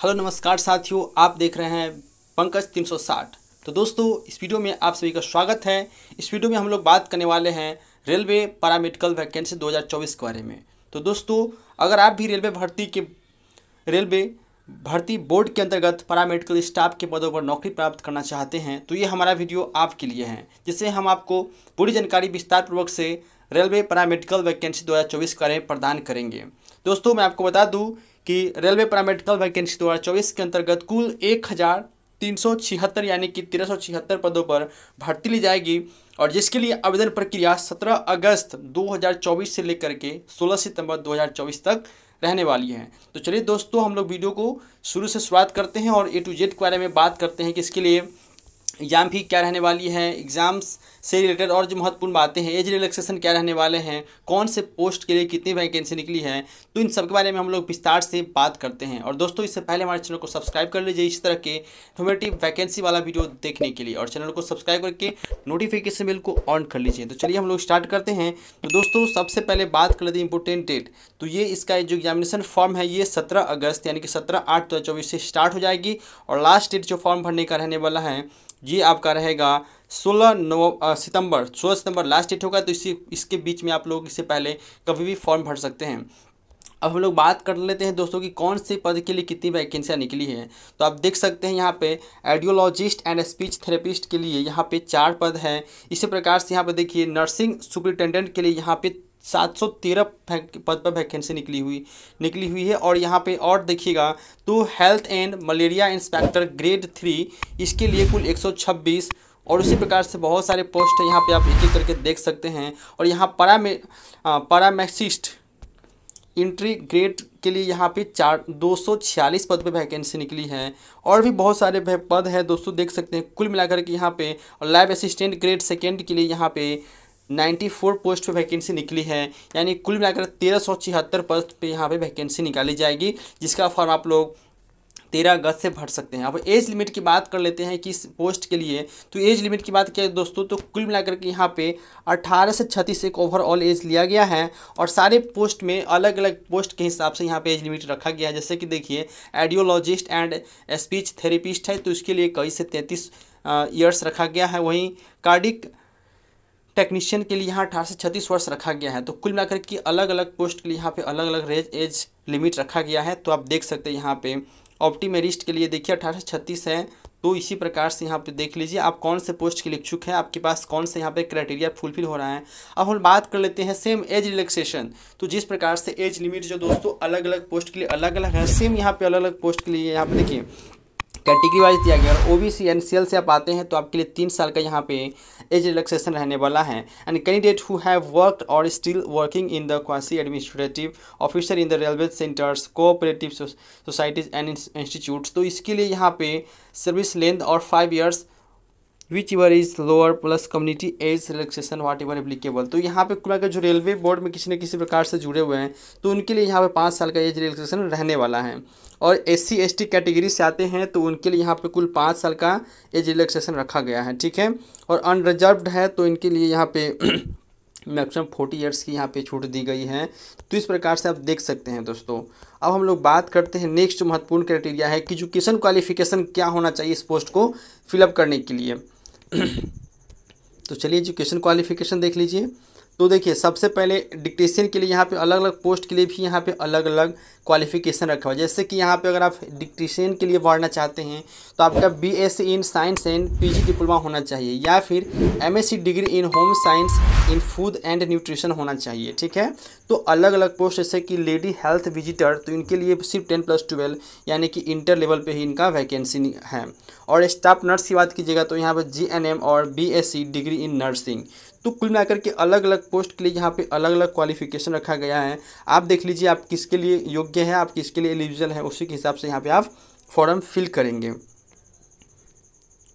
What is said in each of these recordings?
Hello नमस्कार साथियों, आप देख रहे हैं पंकज 360। तो दोस्तों, इस वीडियो में आप सभी का स्वागत है। इस वीडियो में हम लोग बात करने वाले हैं रेलवे पैरामेडिकल वैकेंसी 2024 के बारे में। तो दोस्तों, अगर आप भी रेलवे भर्ती बोर्ड के अंतर्गत पैरामेडिकल स्टाफ के पदों पर नौकरी प्राप्त करना चाहते हैं तो ये हमारा वीडियो आपके लिए है, जिससे हम आपको पूरी जानकारी विस्तारपूर्वक से रेलवे पैरामेडिकल वैकेंसी 2024 के बारे में प्रदान करेंगे। दोस्तों, मैं आपको बता दूं कि रेलवे पैरामेडिकल वैकेंसी 2024 के अंतर्गत कुल 1376 यानी कि 1376 पदों पर भर्ती ली जाएगी और जिसके लिए आवेदन प्रक्रिया 17 अगस्त 2024 से लेकर के 16 सितंबर 2024 तक रहने वाली है। तो चलिए दोस्तों, हम लोग वीडियो को शुरू से शुरुआत करते हैं और A to Z के बारे में बात करते हैं कि इसके लिए एग्ज़ाम भी क्या रहने वाली है, एग्ज़ाम्स से रिलेटेड और जो महत्वपूर्ण बातें हैं, एज रिलैक्सेशन क्या रहने वाले हैं, कौन से पोस्ट के लिए कितनी वैकेंसी निकली है, तो इन सब के बारे में हम लोग विस्तार से बात करते हैं। और दोस्तों, इससे पहले हमारे चैनल को सब्सक्राइब कर लीजिए इस तरह के इन्फॉर्मेटिव वैकेंसी वाला वीडियो देखने के लिए, और चैनल को सब्सक्राइब करके नोटिफिकेशन बेल को ऑन कर लीजिए। तो चलिए हम लोग स्टार्ट करते हैं। तो दोस्तों, सबसे पहले बात कर लेते हैं इंपॉर्टेंट डेट। तो ये इसका जो एग्जामिनेशन फॉर्म है ये 17 अगस्त यानी कि 17/8/2024 से स्टार्ट हो जाएगी और लास्ट डेट जो फॉर्म भरने का रहने वाला है ये आपका रहेगा 16 सितंबर लास्ट डेट होगा। तो इसके बीच में आप लोग इससे पहले कभी भी फॉर्म भर सकते हैं। अब हम लोग बात कर लेते हैं दोस्तों कि कौन से पद के लिए कितनी वैकेंसियाँ निकली हैं। तो आप देख सकते हैं यहाँ पे आइडियोलॉजिस्ट एंड स्पीच थेरेपिस्ट के लिए यहाँ पे 4 पद हैं। इसी प्रकार से यहाँ पे देखिए नर्सिंग सुपरिटेंडेंट के लिए यहाँ पे 713 पद पर वैकेंसी निकली हुई है। और यहाँ पे और देखिएगा तो health and malaria inspector grade 3 इसके लिए कुल 126 और उसी प्रकार से बहुत सारे पोस्ट हैं। यहाँ पे आप एक एक करके देख सकते हैं। और यहाँ पैरामेसिस्ट इंट्री ग्रेड के लिए यहाँ पे 246 पद पे वैकेंसी निकली है और भी बहुत सारे पद हैं दोस्तों, देख सकते हैं। कुल मिलाकर के यहाँ पे लैब असिस्टेंट ग्रेड 2 के लिए यहाँ पे 94 पोस्ट पे वैकेंसी निकली है, यानी कुल मिलाकर 1376 पद पे यहाँ पे वैकेंसी निकाली जाएगी, जिसका फॉर्म आप लोग 13 अगस्त से भर सकते हैं। अब एज लिमिट की बात कर लेते हैं कि इस पोस्ट के लिए। तो एज लिमिट की बात किया दोस्तों तो कुल मिलाकर के यहाँ पे 18 से 36 एक ओवरऑल एज लिया गया है और सारे पोस्ट में अलग अलग पोस्ट के हिसाब से यहाँ पे एज लिमिट रखा गया है। जैसे कि देखिए आइडियोलॉजिस्ट एंड स्पीच थेरेपिस्ट है तो इसके लिए 21 से 33 ईयर्स रखा गया है। वहीं कार्डिक टेक्नीशियन के लिए यहाँ 18 से 36 वर्ष रखा गया है। तो कुल मिलाकर के अलग अलग पोस्ट के लिए यहाँ पे अलग अलग एज लिमिट रखा गया है। तो आप देख सकते हैं यहाँ पे ऑप्टिमेरिस्ट के लिए देखिए 18 से 36 है। तो इसी प्रकार से यहाँ पे देख लीजिए आप कौन से पोस्ट के लिए इच्छुक हैं, आपके पास कौन से यहाँ पे क्राइटेरिया फुलफिल हो रहा है। अब हम बात कर लेते हैं सेम एज रिलैक्सेशन। तो जिस प्रकार से एज लिमिट जो दोस्तों अलग अलग पोस्ट के लिए अलग अलग है, सेम यहाँ पे अलग अलग पोस्ट के लिए यहाँ पे देखिए कैटेगरी वाइज दिया गया। और ओबीसी एनसीएल से आप आते हैं तो आपके लिए 3 साल का यहाँ पे एज रिलैक्सेशन रहने वाला है। And candidate who have worked or still working in the quasi administrative officer in the railway centres cooperative societies and institutes, तो इसके लिए यहाँ पे service length or 5 years whichever is lower plus community age relaxation whatever applicable. तो यहाँ पे कुल जो रेलवे बोर्ड में किसी न किसी प्रकार से जुड़े हुए हैं तो उनके लिए यहाँ पे 5 साल का एज रिलैक्सेशन रहने वाला है। और SC ST कैटेगरी से आते हैं तो उनके लिए यहाँ पे कुल 5 साल का एज रिलैक्सेशन रखा गया है, ठीक है। और अनरिजर्व्ड है तो इनके लिए यहाँ पे मैक्सिमम 40 ईयर्स की यहाँ पे छूट दी गई है। तो इस प्रकार से आप देख सकते हैं दोस्तों। अब हम लोग बात करते हैं नेक्स्ट जो महत्वपूर्ण क्राइटेरिया है कि एजुकेशन क्वालिफिकेशन क्या होना चाहिए इस पोस्ट को फिलअप करने के लिए। तो चलिए एजुकेशन क्वालिफिकेशन देख लीजिए। तो देखिए सबसे पहले डिक्टेशन के लिए यहाँ पे अलग अलग पोस्ट के लिए भी यहाँ पे अलग अलग क्वालिफिकेशन रखा हुआ है। जैसे कि यहाँ पे अगर आप डिक्टेशन के लिए पढ़ना चाहते हैं तो आपका BSc in science and PG diploma होना चाहिए या फिर MSc degree in home science in food and nutrition होना चाहिए, ठीक है। तो अलग अलग पोस्ट जैसे कि लेडी हेल्थ विजिटर तो इनके लिए सिर्फ 10+12 यानी कि इंटर लेवल पे ही इनका वैकेंसी है। और स्टाफ नर्स की बात कीजिएगा तो यहाँ पर GNM और BSc डिग्री इन नर्सिंग। तो कुल मिलाकर के अलग अलग पोस्ट के लिए यहाँ पे अलग अलग क्वालिफिकेशन रखा गया है। आप देख लीजिए आप किसके लिए योग्य है, आप किसके लिए एलिजिबल है, उसी के हिसाब से यहाँ पे आप फॉर्म फिल करेंगे।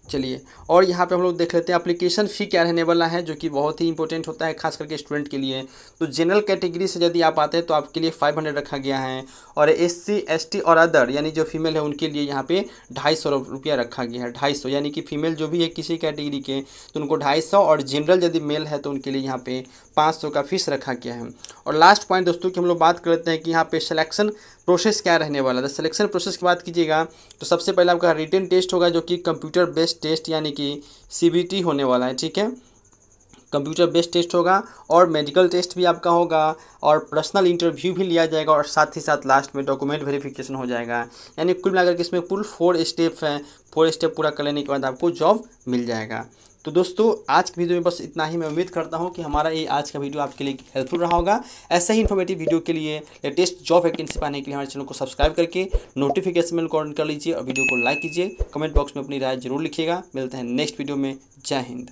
चलिए और यहाँ पे हम लोग देख लेते हैं एप्लीकेशन फ़ी क्या रहने वाला है, जो कि बहुत ही इंपॉर्टेंट होता है खास करके स्टूडेंट के लिए। तो जनरल कैटेगरी से यदि आप आते हैं तो आपके लिए 500 रखा गया है और SC ST और अदर यानी जो फीमेल है उनके लिए यहाँ पे 250 रुपया रखा गया है। 250 यानी कि फीमेल जो भी है किसी कैटेगरी के तो उनको 250 और जनरल यदि मेल है तो उनके लिए यहाँ पे 500 का फीस रखा गया है। और लास्ट पॉइंट दोस्तों कि हम लोग बात कर लेते हैं कि यहाँ पे सिलेक्शन प्रोसेस क्या रहने वाला है। तो सिलेक्शन प्रोसेस की बात कीजिएगा तो सबसे पहले आपका रिटन टेस्ट होगा जो कि कंप्यूटर बेस्ड टेस्ट यानी कि CBT होने वाला है, ठीक है। कंप्यूटर बेस्ड टेस्ट होगा और मेडिकल टेस्ट भी आपका होगा और पर्सनल इंटरव्यू भी लिया जाएगा और साथ ही साथ लास्ट में डॉक्यूमेंट वेरिफिकेशन हो जाएगा। यानी कुल मिलाकर के इसमें कुल 4 स्टेप हैं। 4 स्टेप पूरा कर लेने के बाद आपको जॉब मिल जाएगा। तो दोस्तों आज की वीडियो में बस इतना ही। मैं उम्मीद करता हूं कि हमारा ये आज का वीडियो आपके लिए हेल्पफुल रहा होगा। ऐसा ही इन्फॉर्मेटिव वीडियो के लिए लेटेस्ट जॉब वैकेंसी पाने के लिए हमारे चैनल को सब्सक्राइब करके नोटिफिकेशन बेल को ऑन कर लीजिए और वीडियो को लाइक कीजिए। कमेंट बॉक्स में अपनी राय जरूर लिखिएगा। मिलते हैं नेक्स्ट वीडियो में। जय हिंद।